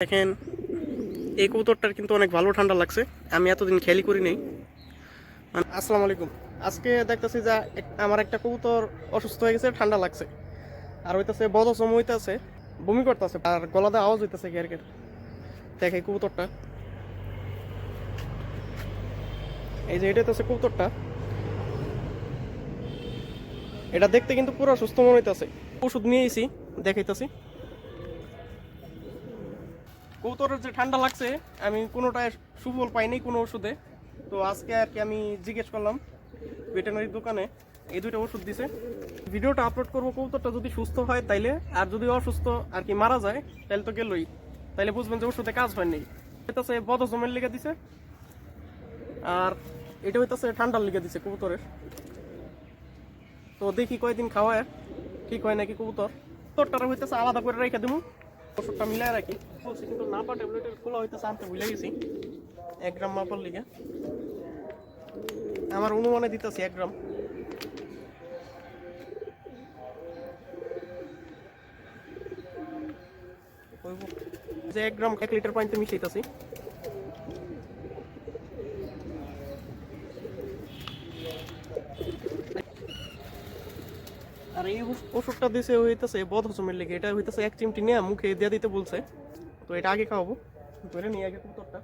দেখেন এই কবুতরটার কিন্তু অনেক ভালো ঠান্ডা লাগছে। আমি এতদিন খেয়ালই করি নাই। আসসালামু আলাইকুম। আজকে দেখতেছি যে আমার একটা কবুতর অসুস্থ হয়ে গেছে, ঠান্ডা লাগছে আর হইতেছে বদহজম হইতেছে, বমি করতেছে আর গলাতে আওয়াজ হইতেছে ঘের ঘের। দেখে কবুতরটা, এই যে এটা হইতেছে কবুতরটা, এটা দেখতে কিন্তু পুরো সুস্থ মনে হইতেছে। ওষুধ নিয়ে এসি, দেখাইতেছি। কবুতরের যে ঠান্ডা লাগছে আমি কোনোটায় সুফল পাইনি কোনো ওষুধে। তো আজকে আর কি আমি জিজ্ঞেস করলাম ভেটেরিনারি দোকানে, এই দুইটা ওষুধ দিছে। ভিডিওটা আপলোড করবো কবুতরটা যদি সুস্থ হয় তাইলে, আর যদি অসুস্থ আর কি মারা যায় তাহলে তো গেলই, তাইলে বুঝবেন যে ওষুধে কাজ হয়নি। হইতেছে বদহজমের লিগে দিছে, আর এটা হইতেছে ঠান্ডার লিগে দিছে কবুতরের। তো দেখি কয়দিন খাওয়ায় ঠিক হয় নাকি কবুতর। তোরটারা হইতেছে আলাদা করে রেখে দেবো, ওষুধটা মিলাই রাখি বলছি, কিন্তু না পা ট্যাবলেটের খোলা হইতেছে আনতে ভুলে গেছি। 1 গ্রাম মাপার লিগে আমার অনুমানে দিতেছি 1 গ্রাম। যে 1 গ্রাম 1 লিটার পানিতে মিশাইতেছি। আর এই ওষুধটা দিছে হইতেছে বদহজমের লেগে, এটা হইতেছে 1 চিমটি নিয়ে মুখে দিয়ে দিতে বলছে। তো এটা আগে খাওয়াবো, ধরে নিয়ে আগে কবুতরটা।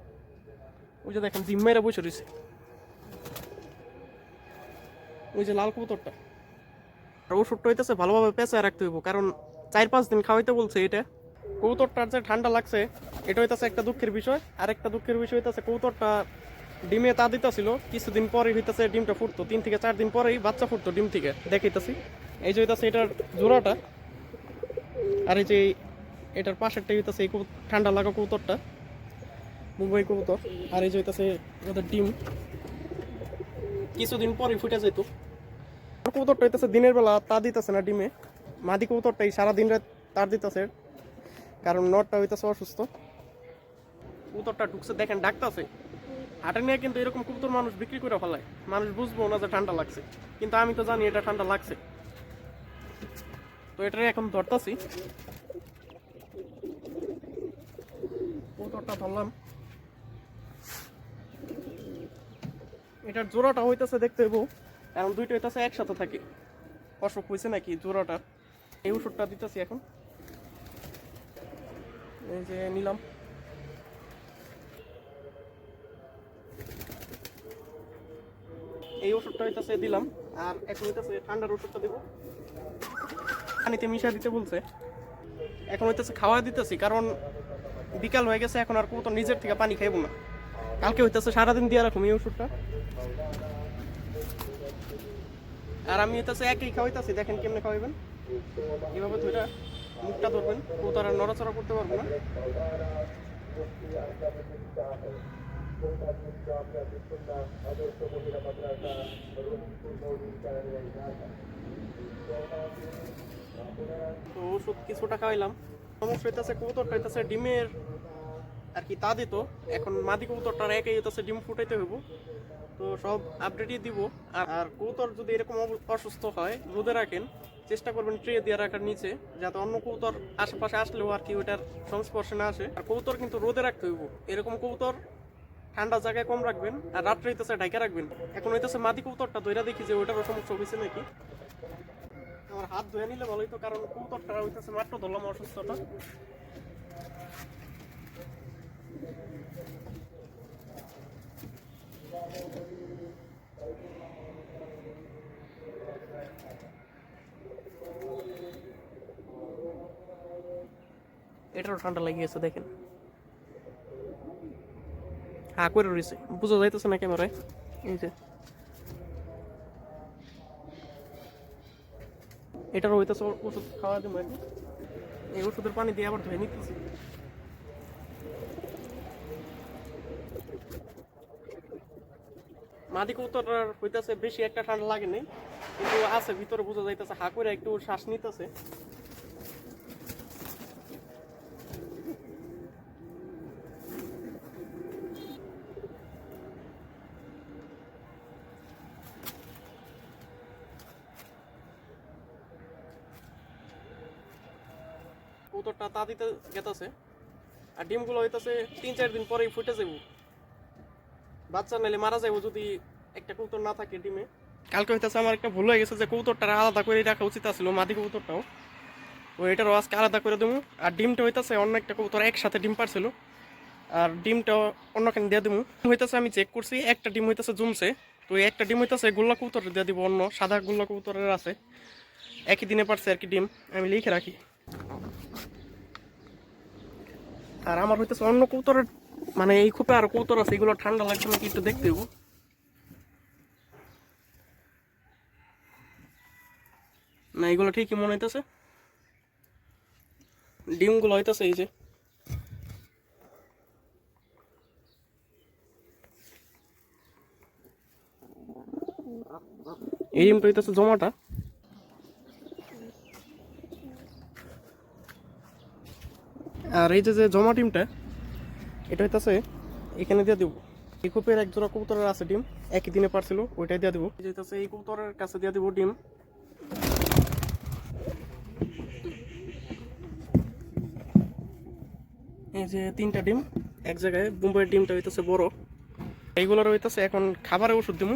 ওই যে দেখেন জিম্মাইরা বসে রয়েছে, ওই যে লাল কবুতরটা। আর ওষুধটা হইতেছে ভালোভাবে পেঁচায় রাখতে হইব, কারণ 4-5 দিন খাওয়াইতে বলছে এটা। কবুতরটার যে ঠান্ডা লাগছে এটা হইতেছে একটা দুঃখের বিষয়। আর একটা দুঃখের বিষয় হইতেছে কবুতরটা ডিমে তা দিতেছিল, কিছুদিন পরে হইতেছে ডিমটা ফুটতো, 3 থেকে 4 দিন পরেই বাচ্চা ফুটতো ডিম থেকে, দেখাইতেছি। এই যে হইতেছে এটার জোড়াটা, আর এই যে এটার পাশেরটা হইতেছে এই ঠান্ডা লাগা কবুতরটা, মুম্বাই কবুতর। আর এই যে হইতেছে ওদের ডিম কিছুদিন পরে ফুটে যেত। কবুতরটা হইতেছে দিনের বেলা তা দিতেছে না ডিমে, মাদি কবুতরটাই সারাদিন রাত তার দিতেছে, কারণ নটটা হইতেছে অসুস্থ। কবুতরটা ঢুকছে দেখেন ডাকতেছে, হাটে নিয়ে কিন্তু এরকম কবুতর মানুষ বিক্রি করে ফেলায়, মানুষ বুঝবো না যে ঠান্ডা লাগছে, কিন্তু আমি তো জানি এটা ঠান্ডা লাগছে। তো এটা এখন ধরতাছি, কবুতরটা ধরলাম। এটার জোড়াটা হইতেছে দেখতে হইব, কারণ দুইটা হইতেছে একসাথে থাকে। অসুখ হয়েছে নাকি জোড়াটা, এই ওষুধটা দিতেছি এখন। এই যে নিলাম, এই ওষুধটা হইতেছে দিলাম। আর এখন হইতেছে ঠান্ডার ওষুধটা দেবো, পানিতে মিশা দিতে বলছে। এখন হইতেছে খাওয়া দিতেছি, কারণ বিকাল হয়ে গেছে, এখন আর কবুতর নিজের থেকে পানি খাইবো না। কালকে হইতেছে সারাদিন দিয়ে রাখুন এই ওষুধটা। আর আমি হইতেছে একই খাওয়াইতেছি, দেখেন কেমনে খাওয়াইবেন। এইভাবে ধরে মুখটা ধরবেন, কবুতর আর নড়াচড়া করতে পারবো না। তো ওষুধ কিছুটা খাওয়াইলাম। সমস্যা হইতেছে কবুতরটা হইতেছে ডিমের আর কি তা দিত, এখন মাদি কবুতরটার একাই হইতেছে ডিম ফুটাইতে হইব। তো সব আপডেটই দিব। আর কবুতর যদি এরকম অসুস্থ হয় রোদে রাখেন, চেষ্টা করবেন ট্রে দিয়ে রাখার নিচে, যাতে অন্য কবুতর আশেপাশে আসলেও আর কি ওইটার সংস্পর্শে না আসে। আর কবুতর কিন্তু রোদে রাখতে হইব, এরকম কবুতর ঠান্ডা জায়গায় কম রাখবেন, আর রাত্রে হইতেছে ঢাকা রাখবেন। এখন হইতেছে মাদি কবুতরটা ধরে দেখি যে ওইটারও সমস্যা হয়েছে নাকি। আমার হাত ধুয়ে নিলে ভালোই, তো কারণ কবুতরটা হইতেছে মাত্র ধরলাম অসুস্থটা। এটারও ঠান্ডা লেগে গেছে দেখেন, হা করে রয়েছে, বোঝা যাইতেছে না ক্যামেরায়। এই যে এটারও হইতেছে ওষুধ খাওয়া দেবো এখন। এই ওষুধের পানি দিয়ে আবার ধুয়ে নিতেছি। মাদি কবুতর হইতেছে বেশি একটা ঠান্ডা লাগে নাই, কিন্তু আছে ভিতরে বোঝা যাইতেছে, হা করে একটু শ্বাস নিতেছে। কবুতরটা তা দিতে গেতেছে, আর ডিমগুলো হইতেছে 3-4 দিন পরেই ফুটে যাব, বাচ্চা নাইলে মারা যাবো যদি একটা কবুতর না থাকে ডিমে। কালকে হইতেছে আমার একটা ভুল হয়ে গেছে যে কবুতরটা আলাদা করে রাখা উচিত ছিল, মাদি কবুতরটাও, তো এটারও আজকে আলাদা করে দেবো। আর ডিমটা হইতেছে অন্য একটা কবুতর একসাথে ডিম পারছিল, আর ডিমটা অন্যখানে দিয়ে দেবো। হইতেছে আমি চেক করছি একটা ডিম হইতেছে জমছে, তো এই একটা ডিম হইতেছে গোল্লা কবুতর দিয়ে দিব, অন্য সাদা গোল্লা কবুতরের আছে একই দিনে পারছে আর কি ডিম, আমি লিখে রাখি। আর আমার হইতেছে অন্য কবুতরের মানে এই খোপে আর কবুতর আছে, এগুলো ঠান্ডা লাগছে নাকি একটু দেখতে দেবো। না এগুলো ঠিকই মনে হইতেছে, ডিমগুলো হইতেছে এই যে এই ডিমটা হইতেছে জমাটা। আর এই যে যে জমা ডিমটা এটা হইতেছে এখানে দিয়ে দেবো। এই খোপের এক জোড়া কবুতরের আছে ডিম একই দিনে পারছিল, ওইটাই দিয়ে দেবো। এই কবুতরের কাছে দিয়ে দেবো ডিম। এই যে 3টা ডিম এক জায়গায়, বোম্বাইয়ের ডিমটা হইতেছে বড়। এইগুলোর হইতেছে এখন খাবারে ওষুধ দিব,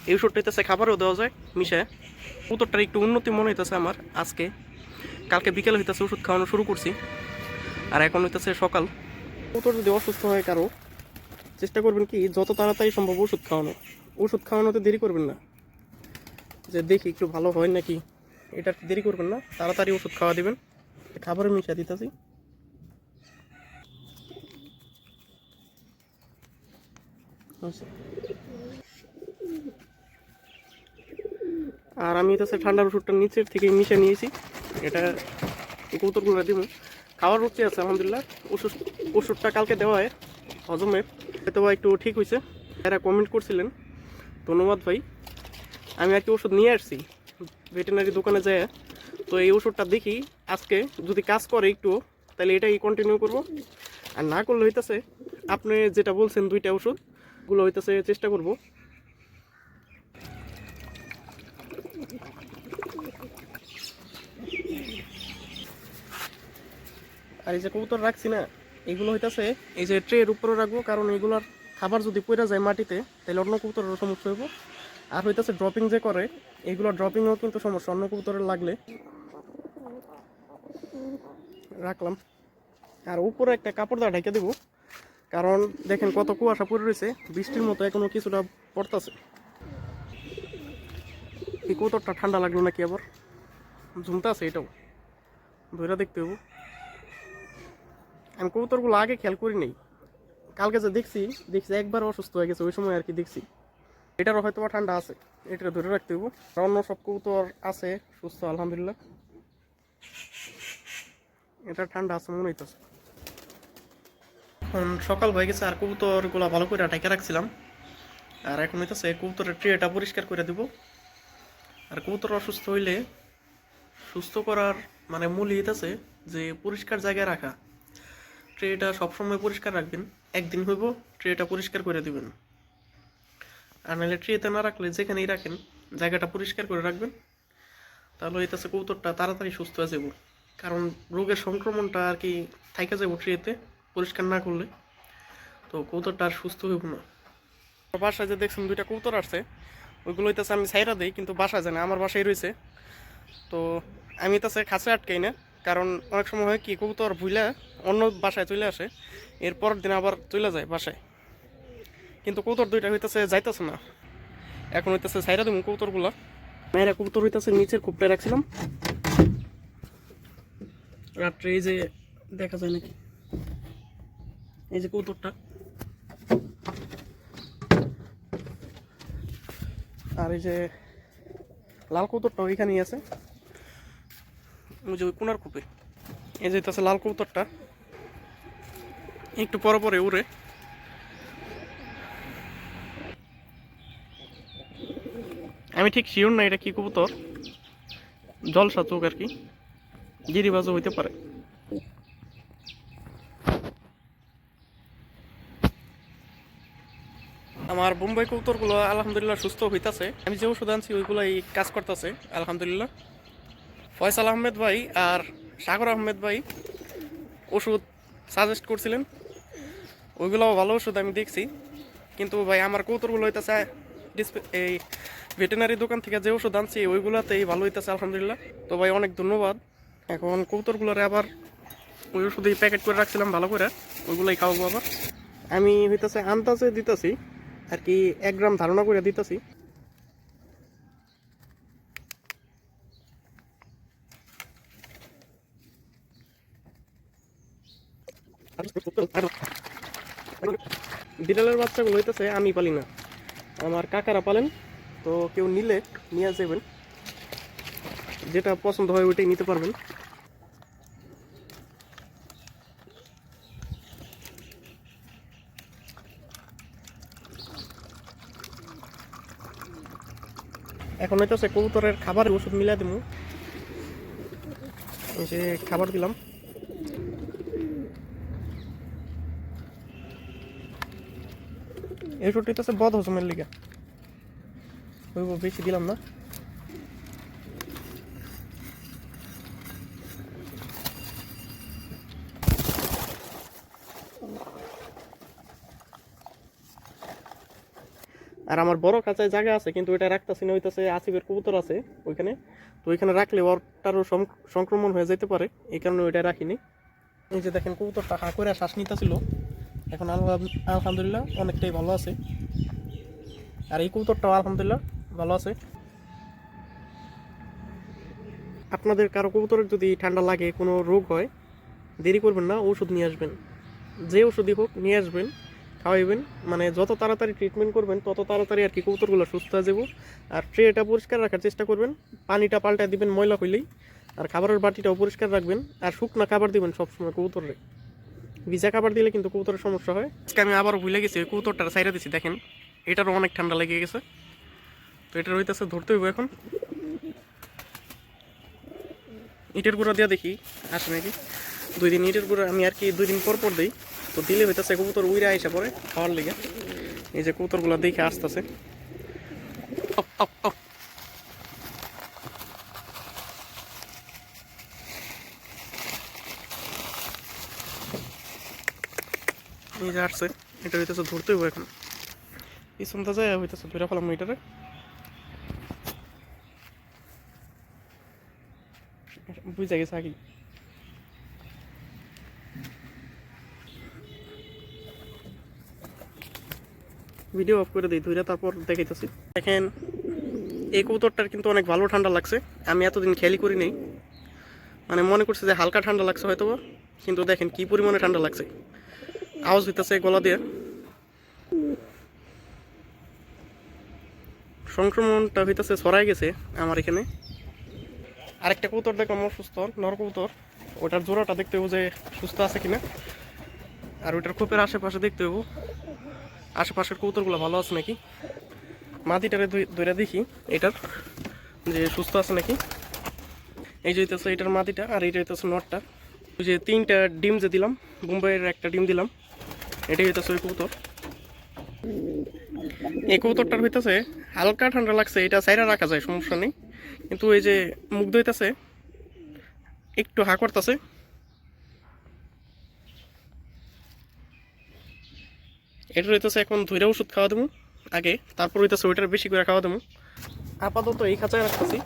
এই ওষুধটা হইতেছে খাবারেও দেওয়া যায় মিশায়। কবুতরটার একটু উন্নতি মনে হইতেছে আমার আজকে, কালকে বিকেলে হইতেছে ওষুধ খাওয়ানো শুরু করছি, আর এখন হইতেছে সকাল। কবুতর যদি অসুস্থ হয় কারো, চেষ্টা করবেন কি যত তাড়াতাড়ি সম্ভব ওষুধ খাওয়ানো, ওষুধ খাওয়ানোতে দেরি করবেন না, যে দেখি একটু ভালো হয় নাকি, এটা দেরি করবেন না, তাড়াতাড়ি ওষুধ খাওয়া দিবেন। খাবারে মিশা দিতেছি। আর আমি হচ্ছে ঠান্ডার ওষুধটা নিচের থেকে মিশে নিয়েছি, এটা কবুতরগুলো দিব। খাওয়ার রুচি আছে আলহামদুলিল্লাহ। ওষুধটা কালকে দেওয়া হয় হজমের, হয়তো একটু ঠিক হয়েছে। এরা কমেন্ট করছিলেন, ধন্যবাদ ভাই। আমি আর কি ওষুধ নিয়ে আসছি ভেটেরিনারি দোকানে যায়, তো এই ওষুধটা দেখি আজকে যদি কাজ করে একটু, তাহলে এটাই কন্টিনিউ করব। আর না করলে হইতেছে আপনি যেটা বলছেন 2টা ওষুধগুলো হইতেছে চেষ্টা করব। আর এই যে কবুতর রাখছি না, এগুলো হইতেছে এই যে ট্রের উপরে রাখবো, কারণ এগুলোর খাবার যদি পড়ে যায় মাটিতে তাহলে অন্য কবুতরের সমস্যা হইব। আর হইতেছে ড্রপিং যে করে, এগুলো ড্রপিংও কিন্তু সমস্যা অন্য কবুতরের লাগলে। রাখলাম, আর উপরে একটা কাপড় দিয়ে ঢেকে দেবো, কারণ দেখেন কত কুয়াশা পড়ে রয়েছে, বৃষ্টির মতো এখনো কিছুটা পড়তেছে। এই কবুতরটা ঠান্ডা লাগলো নাকি আবার ঝুমতে আছে, এটাও ধরে দেখতে হবো। আমি কবুতরগুলো আগে খেয়াল করি নাই, কালকে যে দেখছি একবার অসুস্থ হয়ে গেছে ওই সময় আর কি দেখছি। এটারও হয়তো ঠান্ডা আছে, এটা ধরে রাখতে হবো। অন্য সব কবুতর আছে সুস্থ আলহামদুলিল্লাহ, এটা ঠান্ডা আছে মনে হইতেছে। এখন সকাল হয়ে গেছে, আর কবুতরগুলো ভালো করে ঢেকে রাখছিলাম, আর এখন হইতেছে কবুতরের ট্রেটা পরিষ্কার করে দিব। আর কবুতর অসুস্থ হইলে সুস্থ করার মানে মূল হইতেছে যে পরিষ্কার জায়গায় রাখা। ট্রেটা সবসময় পরিষ্কার রাখবেন, একদিন হইব ট্রেটা পরিষ্কার করে দিবেন। আর নাহলে ট্রেতে না রাখলে যেখানেই রাখেন জায়গাটা পরিষ্কার করে রাখবেন, তাহলে হইতেছে কবুতরটা তাড়াতাড়ি সুস্থ হয়ে যাব। কারণ রোগের সংক্রমণটা আর কি থাইকা যাবো ট্রেতে পরিষ্কার না করলে, তো কবুতরটা আর সুস্থ হইব না। বাসায় যে দেখছেন 2টা কবুতর আসছে, ওইগুলো হইতেছে আমি ছাইরা দিই, কিন্তু বাসায় যায় না, আমার বাসায় রয়েছে। তো আমি তাছে খাঁচে আটকাই না, কারণ অনেক সময় হয় কি কবুতর ভুইলা অন্য বাসায় চলে আসে, এর পরের দিন আবার চলে যায় বাসায়, কিন্তু কবুতর 2টা হইতেছে যাইতেছে না। এখন হইতেছে ছাইরা দিব কবুতরগুলা। মেয়েরা কবুতর হইতেছে নিচের কূপটা রাখছিলাম রাত্রে, এই যে দেখা যায় নাকি এই যে কবুতরটা, আর এই যে লাল কবুতরটা ওইখানেই আছে, ওই যে ওই কোনার কূপে। এই যে হইতেছে লাল কবুতরটা, একটু পরে পরে উড়ে। আমি ঠিক শিওর না এটা কি কবুতর, জলসা চোখ আর কি, গিরিবাজও হইতে পারে। আমার বোম্বাই কবুতরগুলো আলহামদুলিল্লাহ সুস্থ হইতাছে, আমি যে ওষুধ আনছি ওইগুলাই কাজ করতেছে আলহামদুলিল্লাহ। ফয়সাল আহমেদ ভাই আর সাগর আহমেদ ভাই ওষুধ সাজেস্ট করছিলেন, ওইগুলোও ভালো ওষুধ আমি দেখছি। কিন্তু ভাই আমার কৌতরগুলো হইতেছে এই ভেটেনারি দোকান থেকে যে ওষুধ আনছি ওইগুলোতেই ভালো হইতেছে আলহামদুলিল্লাহ। তো ভাই অনেক ধন্যবাদ। এখন কৌতরগুলোরে আবার ওই ওষুধেই প্যাকেট করে রাখছিলাম ভালো করে, ওইগুলোই খাওয়াবো আবার। আমি হইতেছে আন্দাজে দিতেছি আর কি, 1 গ্রাম ধারণা করে দিতেছি। বিড়ালের বাচ্চাগুলো হইতেছে আমি পালি না, আমার কাকারা পালেন। তো কেউ নিলে নিয়ে যাবেন, যেটা পছন্দ হয় ওইটাই নিতে পারবেন। এখন হইতেছে কবুতরের খাবারের ওষুধ মিলাই দেবো। এই যে খাবার দিলাম, এই ওষুধটা হইতেছে বদ হজমের লিগা, বেশি দিলাম না। আর আমার বড় খাঁচায় জায়গা আছে, কিন্তু ওইটা রাখতেছি না, হইতেছে আসিফের কবুতর আছে ওইখানে। তো ওইখানে রাখলে ওরটারও সংক্রমণ হয়ে যেতে পারে, এই কারণে ওইটা রাখিনি। এই যে দেখেন কবুতরটা হা করে শ্বাস নিতেছিল, এখন আলহামদুলিল্লাহ অনেকটাই ভালো আছে। আর এই কবুতরটাও আলহামদুলিল্লাহ ভালো আছে। আপনাদের কারো কবুতরের যদি ঠান্ডা লাগে, কোনো রোগ হয়, দেরি করবেন না, ওষুধ নিয়ে আসবেন। যে ওষুধই হোক নিয়ে আসবেন, খাওয়াইবেন। মানে যত তাড়াতাড়ি ট্রিটমেন্ট করবেন তত তাড়াতাড়ি আর কি কবুতরগুলো সুস্থ হয়ে যাবো। আর ট্রেটা পরিষ্কার রাখার চেষ্টা করবেন, পানিটা পাল্টায় দিবেন ময়লা হইলেই। আর খাবারের বাটিটাও পরিষ্কার রাখবেন, আর শুকনা খাবার দিবেন সবসময় কবুতরে। ভিজা খাবার দিলে কিন্তু কবুতরের সমস্যা হয়। আজকে আমি আবারও ভুলে গেছি, ওই কবুতরটা সাইডে দিচ্ছি, দেখেন এটারও অনেক ঠান্ডা লেগে গেছে। তো এটার হইতেছে ধরতে হইব এখন। ইটের গুঁড়া দিয়ে দেখি আসে নাকি। 2 দিন ইটের গুঁড়া আমি আর কি 2 দিন পর পর দিই। তো দিলে হইতেছে কবুতর উইরা আইসা পরে খাওয়ার লেগে। এই যে কবুতরগুলো দেখে আসতেছে। এই যে আসছে, এটা হইতেছে ধরতে হইব এখন। পিছনটা যায় হইতেছে ধরে ফেলাম এটারে। বুঝা গেছে আগে। ভিডিও অফ করে দিই ধরে, তারপর দেখাইতেছি। দেখেন এই কবুতরটার কিন্তু অনেক ভালো ঠান্ডা লাগছে। আমি এতদিন খেয়ালই করি নাই, মানে মনে করছি যে হালকা ঠান্ডা লাগছে হয়তো, কিন্তু দেখেন কি পরিমাণে ঠান্ডা লাগছে। আওয়াজ হইতেছে গলা দিয়ে। সংক্রমণটা হইতেছে ছড়াই গেছে আমার এখানে। আরেকটা কবুতর দেখলাম অসুস্থ, নর কবুতর। ওটার জোড়াটা দেখতে হবো যে সুস্থ আছে কিনা। আর ওইটার খোপের আশেপাশে দেখতে হবো আশেপাশের কবুতরগুলো ভালো আছে নাকি। মাটিটারে ধরে দেখি এটার যে সুস্থ আছে নাকি। এই যে হইতেছে এটার মাটিটা, আর এইটা হইতেছে নটটা। ওই যে 3টা ডিম যে দিলাম, বোম্বাইয়ের একটা ডিম দিলাম, এটাই হইতেছে ওই কবুতর। এই কবুতরটার হইতেছে হালকা ঠান্ডা লাগছে, এটা সাইরা রাখা যায়, সমস্যা নেই। কিন্তু এই যে মুগ্ধ হইতেছে, একটু হা করতেছে। এটা হইতেছে এখন ধৈর্য ওষুধ খাওয়া দেবো আগে, তারপর হইতেছে ওইটার বেশি করে খাওয়া দেবো। আপাতত এই খাঁচায় রাখতেছি,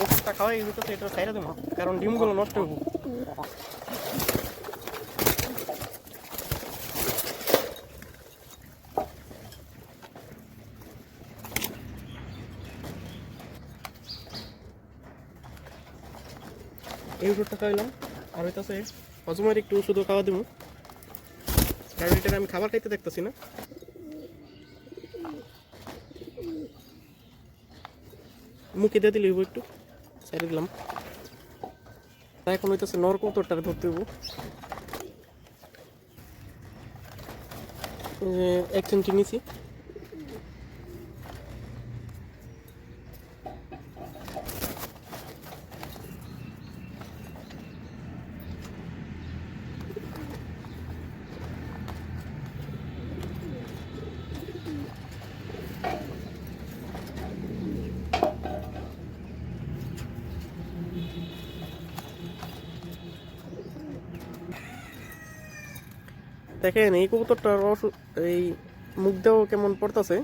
ওষুধটা খাওয়াই হইতেছে এটা সাইরা দেবো, কারণ ডিমগুলো নষ্ট হবো। এই ওষুধটা খাওয়াইলাম, আর হইতেছে হজমের একটু ওষুধও খাওয়া দেবো, কারণ এটা আমি খাবার খাইতে দেখতেছি না। মুখে দিয়ে দিলে একটু ছেড়ে দিলাম। তাই এখন হইতেছে নর কবুতরটারে ধরতে হইব। 1 সেন্টি নিছি। দেখেন এই কবুতরটার এই মুখ দেওয়া কেমন পড়তেছে,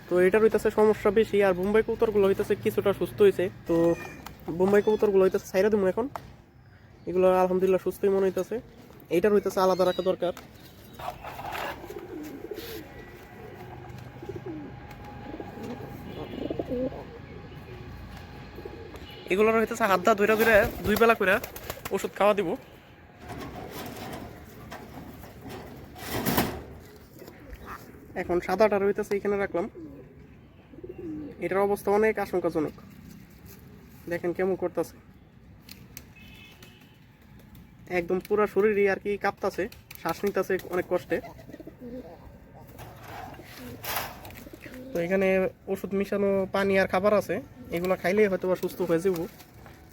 তো এটার হইতেছে সমস্যা বেশি। আর বোম্বাই কবুতরগুলো হইতেছে কিছুটা সুস্থ হয়েছে, তো বোম্বাই কবুতরগুলো হইতেছে ছাইরা দেবো এখন। এগুলো আলহামদুলিল্লাহ সুস্থই মনে হইতেছে, এইটার হইতেছে আলাদা রাখা দরকার। এগুলোর হইতেছে হাত দা ধরে ধরে 2 বেলা করে ওষুধ খাওয়া দিব। এখন সাদাটা রইতেছে এখানে রাখলাম, এটার অবস্থা অনেক আশঙ্কাজনক। দেখেন কেমন করতেছে, একদম পুরো শরীরই আর কি কাঁপতাছে, শ্বাস নিতেছে অনেক কষ্টে। তো এখানে ওষুধ মিশানো পানি আর খাবার আছে, এগুলো খাইলেই হয়তো বা সুস্থ হয়ে যাবো,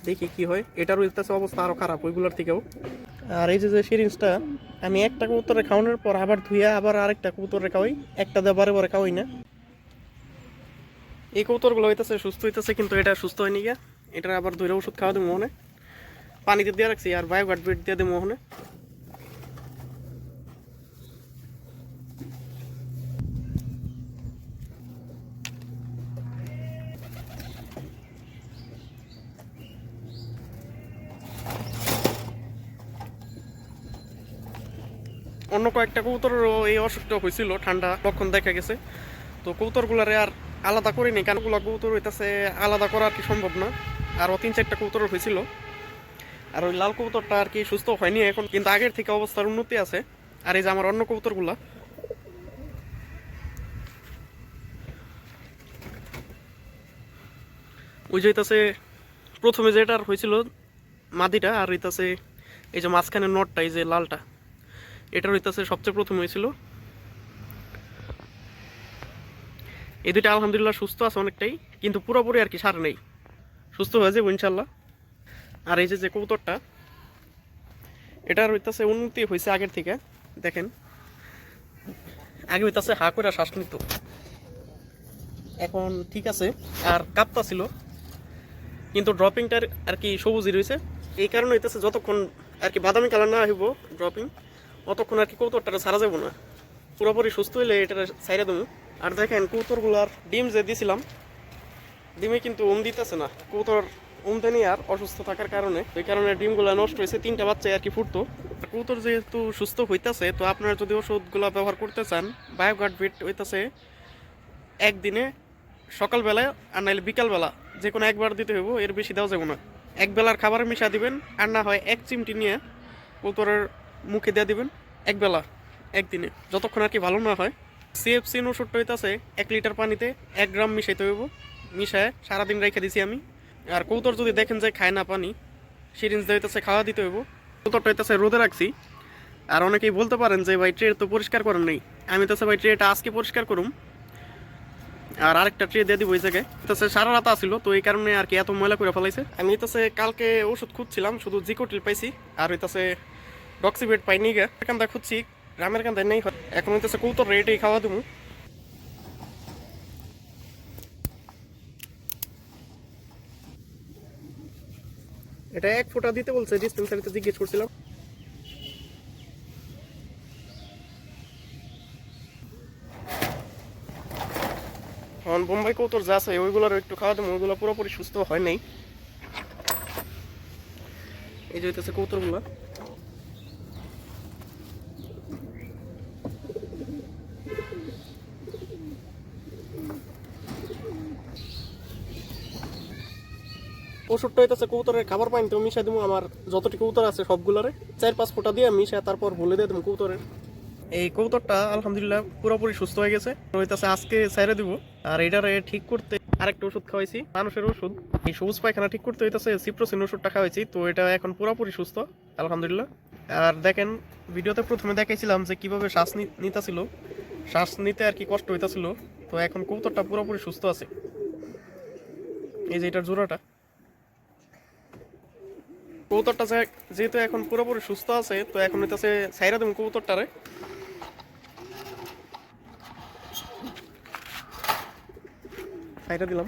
দেখি কি হয়। এটার হইতেছে অবস্থা আরো খারাপ ওইগুলোর থেকেও। আর এই যে সিরিঞ্জটা আমি একটা কবুতরে খাওয়ানোর পর আবার ধুইয়া আবার আরেকটা কবুতরে খাওয়াই, একটা দিয়ে বারে বারে খাওয়াই না। এই কবুতরগুলো হইতেছে সুস্থ হইতেছে, কিন্তু এটা সুস্থ হয়নি গিয়া। এটা আবার ধরে ওষুধ খাওয়া দেবো মনে, পানিতে দিয়ে রাখছি আর বায়োগার্ড বেড দিয়ে দেবো মনে। অন্য কয়েকটা কবুতরেরও এই অসুখটা হয়েছিল, ঠান্ডা লক্ষণ দেখা গেছে। তো কবুতরগুলারে আর আলাদা করিনি, কারণগুলো কবুতর হইতেছে আলাদা করা আর কি সম্ভব না। আরও 3-4টা কবুতর হয়েছিল, আর ওই লাল কবুতরটা আর কি সুস্থ হয়নি এখন, কিন্তু আগের থেকে অবস্থার উন্নতি আছে। আর এই যে আমার অন্য কবুতরগুলা, ওই যে হইতাছে প্রথমে যেটার হয়েছিল মাদিটা, আর হইতাছে এই যে মাঝখানে নটটা এই যে লালটা, এটার হইতাছে সবচেয়ে প্রথম হয়েছিল। এই দুইটা আলহামদুলিল্লাহ সুস্থ আছে অনেকটাই, কিন্তু পুরোপুরি আর কি সার নেই, সুস্থ হয়ে যাবো ইনশাল্লাহ। আর এই যে কবুতরটা, এটার হইতাছে উন্নতি হয়েছে আগের থেকে। দেখেন আগে হইতাছে হা করে শ্বাস নিত, এখন ঠিক আছে। আর কাঁপতা ছিল, কিন্তু ড্রপিংটার আর কি সবুজই রয়েছে। এই কারণে হইতেছে যতক্ষণ আর কি বাদামি কালার না হইব ড্রপিং, অতক্ষণ আর কি কবুতরটা ছাড়া যাবো না। পুরোপুরি সুস্থ হইলে এটা ছাইরা দেবো। আর দেখেন কবুতরগুলার ডিম যে দিয়েছিলাম, ডিমে কিন্তু দিতেছে না। কবুতর দেয়নি আর অসুস্থ থাকার কারণে, ওই কারণে ডিমগুলো নষ্ট হয়েছে। 3টা বাচ্চা আর কি ফুটতো। কবুতর যেহেতু সুস্থ হইতেছে, তো আপনারা যদি ওষুধগুলো ব্যবহার করতে চান, বায়োগার্ড বিট হইতেছে একদিনে সকালবেলায় আর নাহলে বিকালবেলা যে কোনো একবার দিতে হইব, এর বেশি দেওয়া যাবে না। এক বেলার খাবার মিশা দিবেন, আর না হয় 1 চিমটি নিয়ে কবুতরের মুখে দিয়ে দিবেন একবেলা একদিনে, যতক্ষণ আর কি ভালো না হয়। সিএফসিন ওষুধটা হইতেছে 1 লিটার পানিতে 1 গ্রাম মিশাইতে হইব, মিশায় সারাদিন রেখে দিছি আমি। আর কবুতর যদি দেখেন যে খায় না পানি, সিরিঞ্জ দিয়ে হইতেছে খাওয়া দিতে হইব। কবুতরটা হইতেছে রোদে রাখছি। আর অনেকেই বলতে পারেন যে ভাই ট্রে তো পরিষ্কার করেন নাই, আমি তো ভাই ট্রেটা আজকে পরিষ্কার করুম, আর আরেকটা ট্রে দিয়ে দিব ওই জায়গায়। সারা রাত আসছিল, তো এই কারণে আর কি এত ময়লা করে ফেলাইছে। আমি কালকে ওষুধ খুঁজছিলাম, শুধু জিকোটিল পাইছি, আর ডক্সিবেট পাইনি গা। কান্দা খুঁজছি, গ্রামের কান্দায় নেই। এখন কবুতর রেটেই খাওয়া দেবো। এটা 1 ফোঁটা দিতে বলছে, ডিসপেন্সারিতে জিজ্ঞেস করছিলাম। বোম্বাই কবুতর যা আছে ওইগুলোর একটু খাওয়া দেবো, ওইগুলো পুরোপুরি সুস্থ হয় নাই। এই যে হইতেছে কবুতরগুলো, ওষুধটা হইতেছে কবুতরের খাবার পানিতেও মিশাই দেবো। আমার যতটি কবুতর আছে সবগুলোরে 4-5 ফোঁটা দিয়ে মিশায় তারপর বলে দিয়ে দেবো কবুতরের। এই কবুতরটা আলহামদুলিল্লাহ পুরোপুরি সুস্থ হয়ে গেছে, হইতেছে আজকে ছেড়ে দিব। আর এটারে ঠিক করতে আরেকটা ওষুধ খাওয়াইছি, মানুষের ওষুধ। এই সবুজ পায়খানা ঠিক করতে হইতেছে সিপ্রোসিন ওষুধটা খাওয়াইছি, তো এটা এখন পুরোপুরি সুস্থ আলহামদুলিল্লাহ। আর দেখেন ভিডিওতে প্রথমে দেখাইছিলাম যে কিভাবে শ্বাস নিতেছিল, শ্বাস নিতে আর কি কষ্ট হইতেছিল, তো এখন কবুতরটা পুরোপুরি সুস্থ আছে। এই যে এটার জোড়াটা, কবুতরটা যেহেতু এখন পুরোপুরি সুস্থ আছে, তো এখন হইতেছে ছাইরা দেবো কবুতরটারে। ছাইরা দিলাম।